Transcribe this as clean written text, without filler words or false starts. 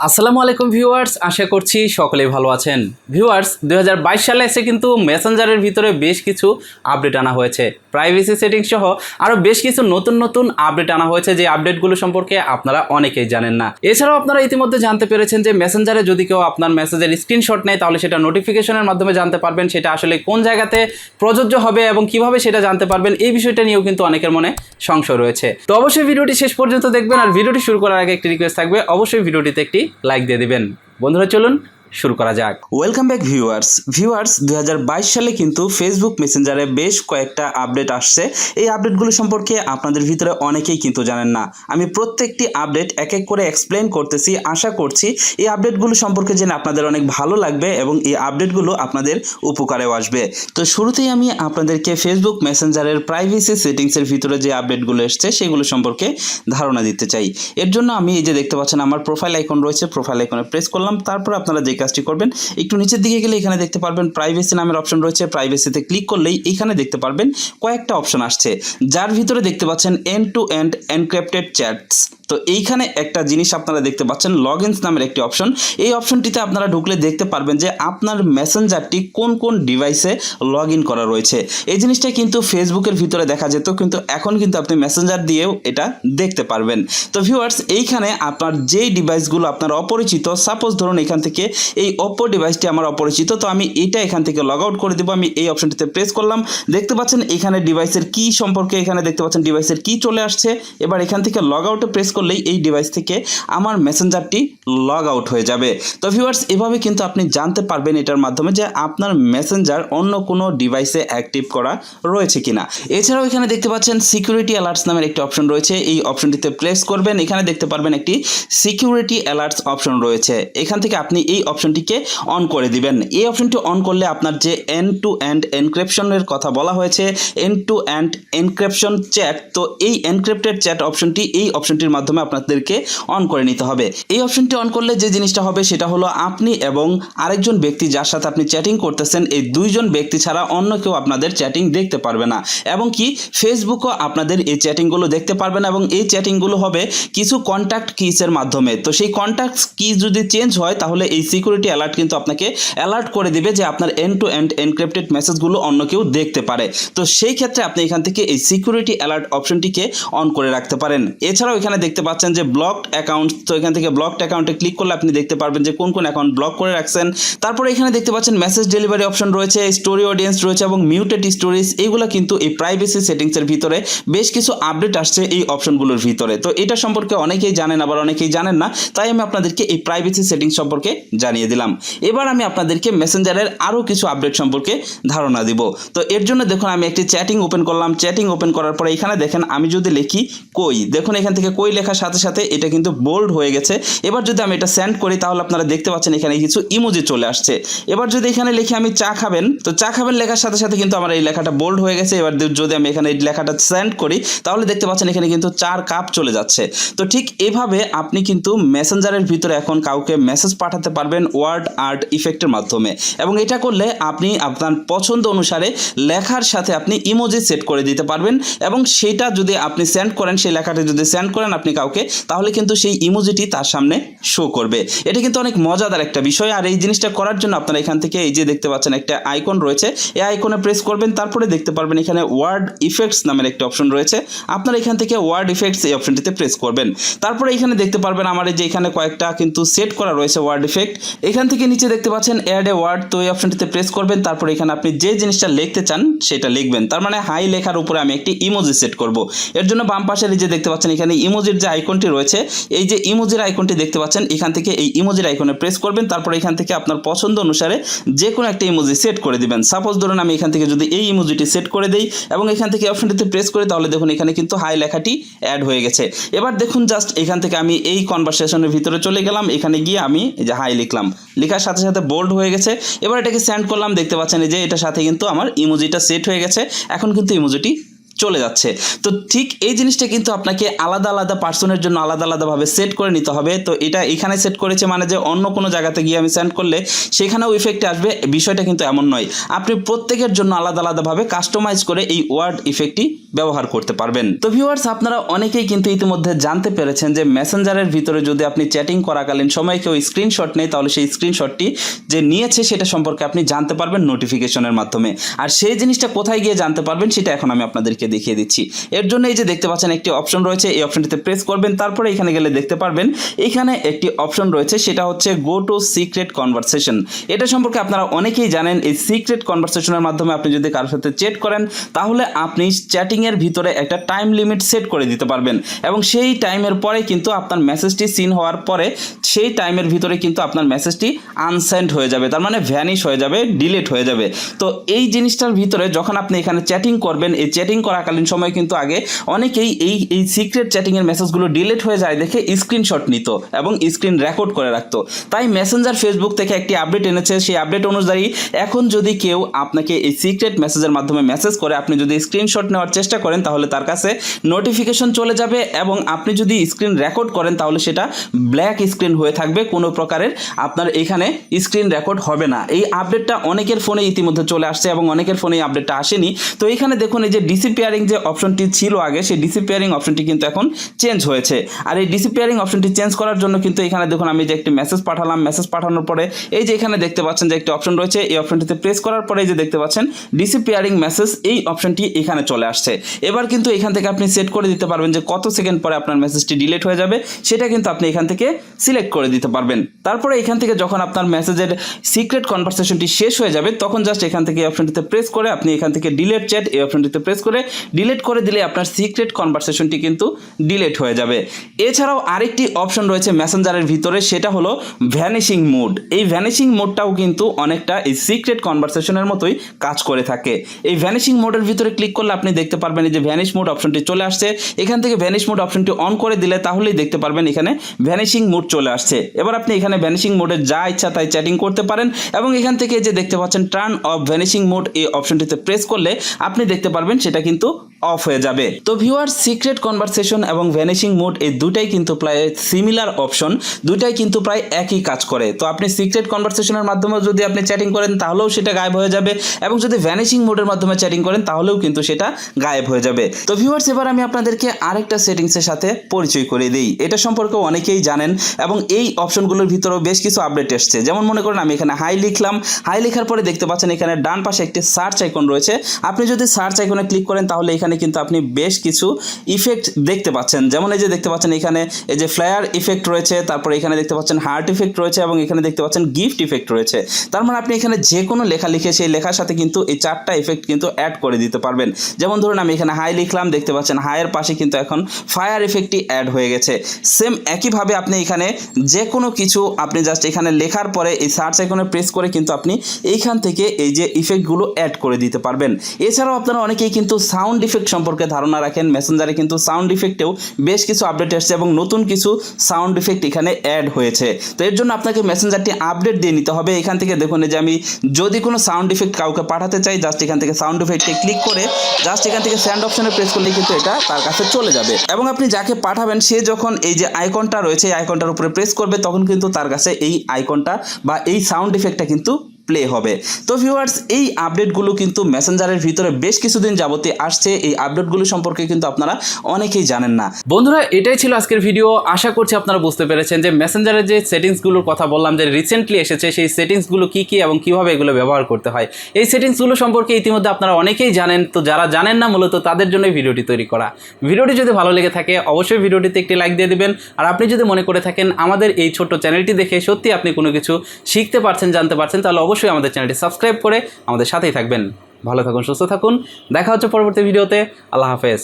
আসসালামু আলাইকুম ভিউয়ার্স, আশা করছি সকলেই ভালো আছেন। ভিউয়ার্স, 2022 সালে এসে কিন্তু মেসেঞ্জারের ভিতরে বেশ কিছু আপডেট আনা হয়েছে। প্রাইভেসি সেটিংস সহ আরও বেশ কিছু নতুন নতুন আপডেট আনা হয়েছে, যে আপডেটগুলো সম্পর্কে আপনারা অনেকেই জানেন না। এছাড়াও আপনারা ইতিমধ্যে জানতে পেরেছেন যে মেসেঞ্জারে যদি কেউ আপনার মেসেজের স্ক্রিনশট নেয় তাহলে সেটা নোটিফিকেশনের মাধ্যমে জানতে পারবেন, সেটা আসলে কোন জায়গাতে প্রযোজ্য হবে এবং কিভাবে সেটা জানতে পারবেন, এই বিষয়টা নিয়েও কিন্তু অনেকের মনে সংশয় রয়েছে। তো অবশ্যই ভিডিওটি শেষ পর্যন্ত দেখবেন, আর ভিডিওটি শুরু করার আগে একটি রিকোয়েস্ট থাকবে, অবশ্যই ভিডিওটিতে একটি লাইক দিয়ে দিবেন। বন্ধুরা, চলুন শুরু করা যাক। ওয়েলকাম ব্যাক ভিউয়ার্স 2022 সালে কিন্তু ফেসবুক মেসেঞ্জারে বেশ কয়েকটা আপডেট আসছে। এই আপডেটগুলো সম্পর্কে আপনাদের ভিতরে অনেকেই কিন্তু জানেন না। আমি প্রত্যেকটি আপডেট এক এক করে এক্সপ্লেন করতেছি। আশা করছি এই আপডেটগুলো সম্পর্কে জেনে আপনাদের অনেক ভালো লাগবে এবং এই আপডেটগুলো আপনাদের উপকারেও আসবে। তো শুরুতেই আমি আপনাদেরকে ফেসবুক মেসেঞ্জারের প্রাইভেসি সেটিংসের ভিতরে যে আপডেটগুলো এসছে সেগুলো সম্পর্কে ধারণা দিতে চাই। এর জন্য আমি এই যে দেখতে পাচ্ছেন আমার প্রোফাইল আইকন রয়েছে, প্রোফাইল আইকনে প্রেস করলাম। তারপর আপনারা যে কাজটি করবেন, একটু নিচের দিকে গেলে এখানে দেখতে পারবেন প্রাইভেসি নামের অপশন রয়েছে। প্রাইভেসিতে ক্লিক করলেই এখানে দেখতে পারবেন কয়েকটা অপশন আসছে, যার ভিতরে দেখতে পাচ্ছেন end to end encrypted chats. তো এইখানে একটা জিনিস আপনারা দেখতে পাচ্ছেন লগইনস নামের একটি অপশন। এই অপশনটিতে আপনারা ঢুকলে দেখতে পারবেন যে আপনার মেসেঞ্জারটি কোন কোন ডিভাইসে লগ ইন করা রয়েছে। এই জিনিসটা কিন্তু ফেসবুকের ভিতরে দেখা যেত, কিন্তু এখন কিন্তু আপনি মেসেঞ্জার দিয়েও এটা দেখতে পারবেন। তো ভিউয়ার্স, এইখানে আপনার যেই ডিভাইসগুলো আপনার অপরিচিত, সাপোজ ধরুন এখান থেকে এই ওপো ডিভাইসটি আমার অপরিচিত, তো আমি এটা এখান থেকে লগ আউট করে দেবো। আমি এই অপশনটিতে প্রেস করলাম, দেখতে পাচ্ছেন এখানে ডিভাইসের কি সম্পর্কে এখানে দেখতে পাচ্ছেন ডিভাইসের কি চলে আসছে। এবার এখান থেকে লগ আউটে প্রেস করলেই এই ডিভাইস থেকে আমার মেসেঞ্জারটি লগ আউট হয়ে যাবে। তো ভিউয়ার্স, এভাবে কিন্তু আপনি জানতে পারবেন এটার মাধ্যমে যে আপনার মেসেঞ্জার অন্য কোনো ডিভাইসে অ্যাক্টিভ করা রয়েছে কিনা। এছাড়াও এখানে দেখতে পাচ্ছেন সিকিউরিটি অ্যালার্টস নামের একটি অপশন রয়েছে। এই অপশনটিতে প্রেস করবেন, এখানে দেখতে পারবেন একটি সিকিউরিটি অ্যালার্টস অপশন রয়েছে। এখান থেকে আপনি এই অপশনটিকে অন করে দিবেন। এই অপশনটি অন করলে আপনার যে এন্ড টু এন্ড এনক্রিপশনের কথা বলা হয়েছে, end to end encryption chat, তো এই এনক্রিপ্টেড চ্যাট অপশনটি, এই অপশনটির মাধ্যমে আপনাদেরকে অন করে নিতে হবে। এই অপশনটি অন করলে যে জিনিসটা হবে সেটা হলো আপনি এবং আরেকজন ব্যক্তি যার সাথে আপনি চ্যাটিং করতেছেন, এই দুইজন ব্যক্তি ছাড়া অন্য কেউ আপনাদের চ্যাটিং দেখতে পারবে না, এবং কি ফেসবুকও আপনাদের এই চ্যাটিংগুলো দেখতে পারবে না। এবং এই চ্যাটিংগুলো হবে কিছু কন্ট্যাক্ট কিসের মাধ্যমে। তো সেই কন্ট্যাক্ট কি যদি চেঞ্জ হয় তাহলে এই সিকিউরিটি অ্যালার্ট কিন্তু আপনাকে অ্যালার্ট করে দিবে যে আপনার এন্ড টু এন্ড এনক্রিপ্টেড মেসেজগুলো অন্য কেউ দেখতে পারে। তো সেই ক্ষেত্রে আপনি এখান থেকে এই সিকিউরিটি অ্যালার্ট অপশনটিকে অন করে রাখতে পারেন। এছাড়াও এখানে দেখতে পাচ্ছেন যে ব্লকড অ্যাকাউন্ট, তো এখান থেকে ব্লকড অ্যাকাউন্টে ক্লিক করলে আপনি দেখতে পারবেন যে কোন কোন অ্যাকাউন্ট ব্লক করে রাখছেন। তারপরে এখানে দেখতে পাচ্ছেন মেসেজ ডেলিভারি অপশন রয়েছে, স্টোরি অডিয়েন্স রয়েছে এবং মিউটেড স্টোরিজ। এইগুলো কিন্তু এই প্রাইভেসি সেটিংসের ভিতরে বেশ কিছু আপডেট আসছে এই অপশনগুলোর ভিতরে। তো এটা সম্পর্কে অনেকেই জানেন, আবার অনেকেই জানেন না, তাই আমি আপনাদেরকে এই প্রাইভেসি সেটিংস সম্পর্কে জানিয়ে দিলাম। এবার আমি আপনাদেরকে মেসেঞ্জারের আরও কিছু আপডেট সম্পর্কে ধারণা দিব। তো এর জন্য দেখুন আমি একটি চ্যাটিং ওপেন করলাম। চ্যাটিং ওপেন করার পরে এখানে দেখেন আমি যদি লিখি কই, দেখুন এখান থেকে কই লেখার সাথে সাথে এটা কিন্তু বোল্ড হয়ে গেছে। এবার যদি আমি এটা সেন্ড করি তাহলে আপনারা দেখতে পাচ্ছেন এখানে কিছু ইমোজি চলে আসছে। এবার যদি এখানে লিখি আমি চা খাবেন, তো চা খাবেন লেখার সাথে সাথে কিন্তু আমার এই লেখাটা বোল্ড হয়ে গেছে। এবার যদি আমি এখানে এই লেখাটা সেন্ড করি তাহলে দেখতে পাচ্ছেন এখানে কিন্তু 4 কাপ চলে যাচ্ছে। তো ঠিক এভাবে আপনি কিন্তু মেসেঞ্জারের ভিতরে এখন কাউকে মেসেজ পাঠাতে পারবেন ওয়ার্ড আর্ট ইফেক্টের মাধ্যমে, এবং এটা করলে আপনি আপনার পছন্দ অনুসারে লেখার সাথে আপনি ইমোজি সেট করে দিতে পারবেন, এবং সেটা যদি আপনি সেন্ড করেন, সেই লেখাটা যদি সেন্ড করেন আপনি কাউকে, তাহলে কিন্তু সেই ইমোজিটি তার সামনে শো করবে। এটা কিন্তু অনেক মজাদার একটা বিষয়। আর এই জিনিসটা করার জন্য আপনারা এখান থেকে এই যে দেখতে পাচ্ছেন একটা আইকন রয়েছে, এই আইকনে প্রেস করবেন। তারপরে দেখতে পারবেন এখানে ওয়ার্ড ইফেক্টস নামের একটা অপশন রয়েছে, আপনারা এখান থেকে ওয়ার্ড ইফেক্টস এই অপশনটিতে প্রেস করবেন। তারপরে এখানে দেখতে পারবেন আমার এই যে এখানে কয়েকটা কিন্তু সেট করা রয়েছে ওয়ার্ড ইফেক্ট। এখান থেকে নিচে দেখতে পাচ্ছেন অ্যাড এ ওয়ার্ড, তো এই অপশনটিতে প্রেস করবেন। তারপরে এখানে আপনি যে জিনিসটা লিখতে চান সেটা লিখবেন। তার মানে হাই লেখার উপরে আমি একটি ইমোজি সেট করব। এর জন্য বাম পাশের এই যে দেখতে পাচ্ছেন এখানে ইমোজির যে আইকনটি রয়েছে, এই যে ইমোজির আইকনটি দেখতে পাচ্ছেন, এখান থেকে এই ইমোজির আইকনে প্রেস করবেন। তারপরে এখান থেকে আপনার পছন্দ অনুসারে যে কোনো একটা ইমোজি সেট করে দিবেন। সাপোজ ধরুন আমি এখান থেকে যদি এই ইমোজিটি সেট করে দেই এবং এখান থেকে অপশনটিতে প্রেস করি, তাহলে দেখুন এখানে কিন্তু হাই লেখাটি অ্যাড হয়ে গেছে। এবার দেখুন জাস্ট এখান থেকে আমি এই কনভারসেশনের ভিতরে চলে গেলাম, এখানে গিয়ে আমি এই যে হাই লিখলাম, লেখার সাথে সাথে বোল্ড হয়ে গেছে। এবার এটাকে সেন্ড করলাম, দেখতে পাচ্ছেন এই যে এটার সাথে কিন্তু আমার ইমোজিটা সেট হয়ে গেছে। এখন কিন্তু ইমোজিটি চলে যাচ্ছে। তো ঠিক এই জিনিসটা কিন্তু আপনাকে আলাদা আলাদা পার্সনের জন্য আলাদা আলাদাভাবে সেট করে নিতে হবে। তো এটা এখানে সেট করেছে মানে যে অন্য কোনো জায়গাতে গিয়ে আমি সেন্ড করলে সেখানেও ইফেক্টে আসবে, বিষয়টা কিন্তু এমন নয়। আপনি প্রত্যেকের জন্য আলাদা আলাদাভাবে কাস্টমাইজ করে এই ওয়ার্ড ইফেক্টটি ব্যবহার করতে পারবেন। তো ভিউয়ার্স, আপনারা অনেকেই কিন্তু ইতিমধ্যে জানতে পেরেছেন যে মেসেঞ্জারের ভিতরে যদি আপনি চ্যাটিং করাকালীন সময় কেউ স্ক্রিনশট নেয়, তাহলে সেই স্ক্রিনশটটি যে নিয়েছে সেটা সম্পর্কে আপনি জানতে পারবেন নোটিফিকেশনের মাধ্যমে। আর সেই জিনিসটা কোথায় গিয়ে জানতে পারবেন সেটা এখন আমি আপনাদেরকে দেখিয়ে দিচ্ছি। এর জন্য এই যে দেখতে পাচ্ছেন একটি অপশন রয়েছে, এই অপশনটিতে প্রেস করবেন, তারপরে এখানে গেলে দেখতে পারবেন এখানে একটি অপশন রয়েছে, সেটা হচ্ছে গো টু সিক্রেট কনভারসেশন। এটা সম্পর্কে আপনারা অনেকেই জানেন। এই সিক্রেট কনভারসেশনের মাধ্যমে আপনি যদি কারোর সাথে চ্যাট করেন তাহলে আপনি চ্যাটিংয়ের ভিতরে একটা টাইম লিমিট সেট করে দিতে পারবেন এবং সেই টাইমের পরে কিন্তু আপনার মেসেজটি সিন হওয়ার পরে সেই টাইমের ভিতরে কিন্তু আপনার মেসেজটি আনসেন্ড হয়ে যাবে, তার মানে ভ্যানিশ হয়ে যাবে, ডিলিট হয়ে যাবে। তো এই জিনিসটার ভিতরে যখন আপনি এখানে চ্যাটিং করবেন, এই চ্যাটিং করাকালীন সময় কিন্তু আগে অনেকেই এই সিক্রেট চ্যাটিংয়ের মেসেজগুলো ডিলিট হয়ে যায় দেখে স্ক্রিনশট নিত এবং স্ক্রিন রেকর্ড করে রাখতো। তাই মেসেঞ্জার ফেসবুক থেকে একটি আপডেট এনেছে। সেই আপডেট অনুযায়ী এখন যদি কেউ আপনাকে এই সিক্রেট মেসেজের মাধ্যমে মেসেজ করে আপনি যদি স্ক্রিনশট নেওয়ার চেষ্টা করেন তাহলে তার কাছে নোটিফিকেশন চলে যাবে এবং আপনি যদি স্ক্রিন রেকর্ড করেন তাহলে সেটা ব্ল্যাক স্ক্রিন হয়ে থাকবে, কোনো প্রকারের আপনার এখানে স্ক্রিন রেকর্ড হবে না। এই আপডেটটা অনেকের ফোনে ইতিমধ্যে চলে আসছে এবং অনেকের ফোনে এই আপডেটটা আসেনি। তো এখানে দেখুন এই যে ডিসিপিয়ারিং যে অপশনটি ছিল আগে, সেই ডিসিপিয়ারিং অপশনটি কিন্তু এখন চেঞ্জ হয়েছে। আর এই ডিসিপিয়ারিং অপশনটি চেঞ্জ করার জন্য কিন্তু এখানে দেখুন আমি যে একটি মেসেজ পাঠালাম, মেসেজ পাঠানোর পরে এই যে এখানে দেখতে পাচ্ছেন যে একটি অপশন রয়েছে, এই অপশনটিতে প্রেস করার পরে এই যে দেখতে পাচ্ছেন ডিসিপিয়ারিং মেসেজ, এই অপশনটি এখানে চলে আসছে। এবার কিন্তু এখান থেকে আপনি সেট করে দিতে পারবেন যে কত সেকেন্ড পরে আপনার মেসেজটি ডিলিট হয়ে যাবে, সেটা কিন্তু আপনি এখান থেকে সিলেক্ট করে দিতে পারবেন। তারপরে এখান থেকে যখন আপনার মেসেজের সিক্রেট কনভারসেশনটি শেষ হয়ে যাবে তখন জাস্ট এখান থেকে এই অপশনটিতে প্রেস করে আপনি এখান থেকে ডিলিট চ্যাট, এই অপশনটিতে প্রেস করে ডিলিট করে দিলে আপনার সিক্রেট কনভারসেশনটি কিন্তু ডিলিট হয়ে যাবে। এছাড়াও আরেকটি অপশন রয়েছে মেসেঞ্জারের ভিতরে, সেটা হলো ভ্যানিশিং মোড। এই ভ্যানিশিং মোডটাও কিন্তু অনেকটা এই সিক্রেট কনভারসেশনের মতোই কাজ করে থাকে। এই ভ্যানিশিং মোডের ভিতরে ক্লিক করলে আপনি দেখতে পারবেন এই যে ভ্যানিশ মোড অপশনটি চলে আসছে। এখান থেকে ভ্যানিশ মোড অপশনটি অন করে দিলে তাহলেই দেখতে পারবেন এখানে ভ্যানিশিং মোড চলে আসছে। এবার আপনি এখানে ভ্যানিশিং মোডে যা ইচ্ছা তাই চ্যাটিং করতে পারেন এবং এখান থেকে যে দেখতে পাচ্ছেন টার্ন অফ ভ্যানিশিং মোড, এই অপশনটিতে প্রেস করলে আপনি দেখতে পারবেন সেটা কিন্তু অফ হয়ে যাবে। তো ভিউয়ার, সিক্রেট কনভারসেশন এবং ভ্যানিশিং মোড এই দুটাই কিন্তু প্রায় সিমিলার অপশন, দুটাই কিন্তু প্রায় একই কাজ করে। তো আপনি সিক্রেট কনভারসেশনের মাধ্যমে যদি আপনি চ্যাটিং করেন তাহলেও সেটা গায়েব হয়ে যাবে এবং যদি ভ্যানিশিং মোডের মাধ্যমে চ্যাটিং করেন তাহলেও কিন্তু সেটা গায়েব হয়ে যাবে। তো ভিউয়ার্স, এবার আমি আপনাদেরকে আরেকটা সেটিংসের সাথে পরিচয় করে দিই। এটা সম্পর্কে অনেকেই জানেন এবং এই অপশনগুলোর ভিতরেও বেশ কিছু আপডেট এসছে। যেমন মনে করেন আমি এখানে হাই লিখলাম, হাই লেখার পরে দেখতে পাচ্ছেন এখানে ডান পাশে একটি সার্চ আইকন রয়েছে। আপনি যদি সার্চ আইকনে ক্লিক করেন তাহলে এখানে কিন্তু আপনি বেশ কিছু ইফেক্ট দেখতে পাচ্ছেন। যেমন এই যে দেখতে পাচ্ছেন এখানে এই যে ফ্লায়ার ইফেক্ট রয়েছে, তারপরে এখানে দেখতে পাচ্ছেন হার্ট ইফেক্ট রয়েছে এবং এখানে দেখতে পাচ্ছেন গিফট ইফেক্ট রয়েছে। তার মানে আপনি এখানে যে কোনো লেখা লিখে সেই লেখার সাথে কিন্তু এই চারটা ইফেক্ট কিন্তু অ্যাড করে দিতে পারবেন। যেমন ধরুন আমি এখানে হাই লিখলাম, দেখতে পাচ্ছেন হাইয়ের পাশে কিন্তু এখন ফায়ার ইফেক্টটি অ্যাড হয়ে গেছে। সেম একইভাবে আপনি এখানে যে কোনো কিছু আপনি জাস্ট এখানে লেখার পরে এই সার্চ আইকনে প্রেস করে কিন্তু আপনি এইখান থেকে এই যে ইফেক্টগুলো অ্যাড করে দিতে পারবেন। এছাড়াও আপনারা অনেকেই কিন্তু সাউন্ড ইফেক্ট সম্পর্কে ধারণা রাখেন। মেসেঞ্জারে কিন্তু সাউন্ড ইফেক্টেও বেশ কিছু আপডেট এসেছে এবং নতুন কিছু সাউন্ড ইফেক্ট এখানে অ্যাড হয়েছে। তো এর জন্য আপনাকে মেসেঞ্জারটি আপডেট দিয়ে নিতে হবে। এখান থেকে দেখুন যে আমি যদি কোনো সাউন্ড ইফেক্ট কাউকে পাঠাতে চাই জাস্ট এখান থেকে সাউন্ড ইফেক্টে ক্লিক করে জাস্ট এখান থেকে সেন্ড অপশনে প্রেস করলে কিন্তু এটা তার কাছে চলে যাবে এবং আপনি যাকে পাঠাবেন সে যখন এই যে আইকনটা রয়েছে এই আইকনটার উপরে প্রেস করবে তখন কিন্তু তার কাছে এই আইকনটা বা এই সাউন্ড ইফেক্টটা কিন্তু প্লে হবে। তো ভিউয়ার্স, এই আপডেটগুলো কিন্তু মেসেঞ্জারের ভিতরে বেশ কিছুদিন যাবতীয় আসছে। এই আপডেটগুলো সম্পর্কে কিন্তু আপনারা অনেকেই জানেন না। বন্ধুরা, এটাই ছিল আজকের ভিডিও। আশা করছি আপনারা বুঝতে পেরেছেন যে মেসেঞ্জারের যে সেটিংসগুলোর কথা বললাম যে রিসেন্টলি এসেছে, সেই সেটিংসগুলো কী কী এবং কীভাবে এগুলো ব্যবহার করতে হয়। এই সেটিংসগুলো সম্পর্কে ইতিমধ্যে আপনারা অনেকেই জানেন। তো যারা জানেন না মূলত তাদের জন্যই ভিডিওটি তৈরি করা। ভিডিওটি যদি ভালো লেগে থাকে অবশ্যই ভিডিওটিতে একটি লাইক দিয়ে দিবেন। আর আপনি যদি মনে করে থাকেন আমাদের এই ছোট্ট চ্যানেলটি দেখে সত্যি আপনি কোনো কিছু শিখতে পারছেন, জানতে পারছেন, তাহলে অবশ্যই আমাদের চ্যানেলটি সাবস্ক্রাইব করে আমাদের সাথেই থাকবেন। ভালো থাকুন, সুস্থ থাকুন। দেখা হচ্ছে পরবর্তী ভিডিওতে। আল্লাহ হাফেজ।